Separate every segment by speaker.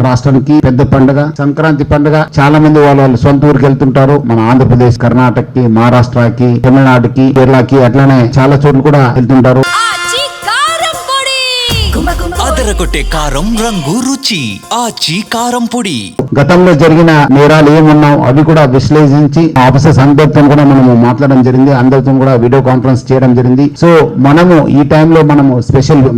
Speaker 1: రాష్ట్రానికి పెద్ద పండుగ సంక్రాంతి పండుగ. చాలా మంది వాళ్ళు సొంత ఊరికి వెళ్తుంటారు. మన ఆంధ్రప్రదేశ్, కర్ణాటకకి, మహారాష్ట్రకి, తమిళనాడుకి, కేరళకి అట్లానే చాలా చోట్ల కూడా వెళ్తుంటారు.
Speaker 2: అదరగొట్టే కారం రంగు రుచి ఆచి కారం పొడి.
Speaker 1: గతంలో జరిగిన నేరాలు ఏమున్నావు అవి కూడా విశ్లేషించి ఆఫీసర్స్ అందరితో కూడా మనము మాట్లాడడం జరిగింది. అందరితో కూడా వీడియో కాన్ఫరెన్స్ చేయడం జరిగింది. సో మనము ఈ టైంలో మనము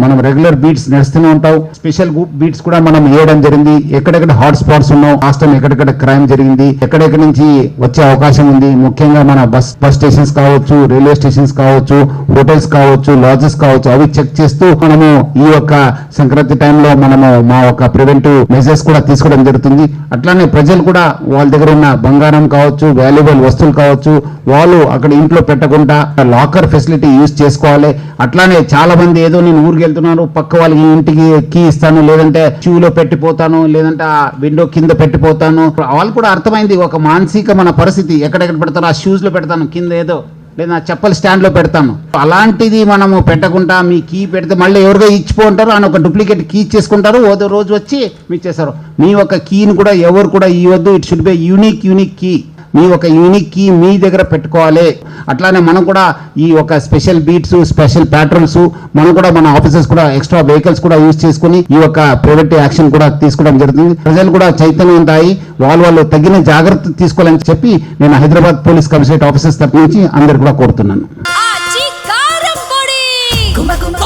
Speaker 1: మనం రెగ్యులర్ బీట్స్ నడుస్తూనే ఉంటాం. స్పెషల్ బీట్స్ కూడా మనం వేయడం జరిగింది. ఎక్కడెక్కడ హాట్ స్పాట్స్ ఉన్నావు, రాష్ట్రం ఎక్కడెక్కడ క్రైమ్ జరిగింది, ఎక్కడెక్కడి నుంచి వచ్చే అవకాశం ఉంది, ముఖ్యంగా మన బస్ స్టేషన్స్ కావచ్చు, రైల్వే స్టేషన్స్ కావచ్చు, హోటల్స్ కావచ్చు, లాడ్జెస్ కావచ్చు, అవి చెక్ చేస్తూ మనము ఈ యొక్క సంక్రాంతి టైంలో మనము మా ఒక ప్రివెంటివ్ మెజర్స్ కూడా తీసుకోవడం జరుగుతుంది. అట్లానే ప్రజలు కూడా వాళ్ళ దగ్గర ఉన్న బంగారం కావచ్చు, వాల్యుబుల్ వస్తువులు కావచ్చు, వాళ్ళు అక్కడ ఇంట్లో పెట్టకుండా లాకర్ ఫెసిలిటీ యూజ్ చేసుకోవాలి. అట్లానే చాలా మంది ఏదో నేను ఊరికి వెళ్తున్నాను, పక్క వాళ్ళకి ఇంటికి కీ ఇస్తాను, లేదంటే షూలో పెట్టిపోతాను, లేదంటే ఆ విండో కింద పెట్టిపోతాను. వాళ్ళు కూడా అర్థమైంది ఒక మానసిక మన పరిస్థితి. ఎక్కడెక్కడ పెడతాను, ఆ షూస్ లో పెడతాను, కింద ఏదో లేదా చెప్పల్ స్టాండ్ లో పెడతాను. అలాంటిది మనము పెట్టకుండా మీ కీ పెడితే మళ్ళీ ఎవరికో ఇచ్చిపోంటారు అని ఒక డూప్లికేట్ కీ చేసుకుంటారు. ఓదో రోజు వచ్చి మీకు చేస్తారు. మీ ఒక కీని కూడా ఎవరు కూడా ఇవ్వద్దు. It should be unique key. మీ ఒక యూనిక్ కీ మీ దగ్గర పెట్టుకోవాలి. అట్లానే మనం కూడా ఈ ఒక స్పెషల్ బీట్స్, స్పెషల్ ప్యాట్రోల్స్ మనం కూడా మన ఆఫీసర్స్ కూడా ఎక్స్ట్రా వెహికల్స్ కూడా యూజ్ చేసుకుని ఈ యొక్క ప్రివెంటివ్ యాక్షన్ కూడా తీసుకోవడం జరుగుతుంది. ప్రజలు కూడా చైతన్యవంతాయి వాళ్ళు తగిన జాగ్రత్త తీసుకోవాలని చెప్పి నేను హైదరాబాద్ పోలీస్ కమిషనరేట్ ఆఫీసర్స్ తరఫు నుంచి అందరు కూడా కోరుతున్నాను.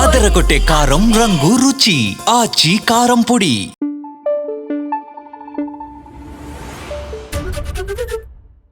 Speaker 2: అదరగొట్టే కారం రంగు రుచి ఆచి కారం పొడి.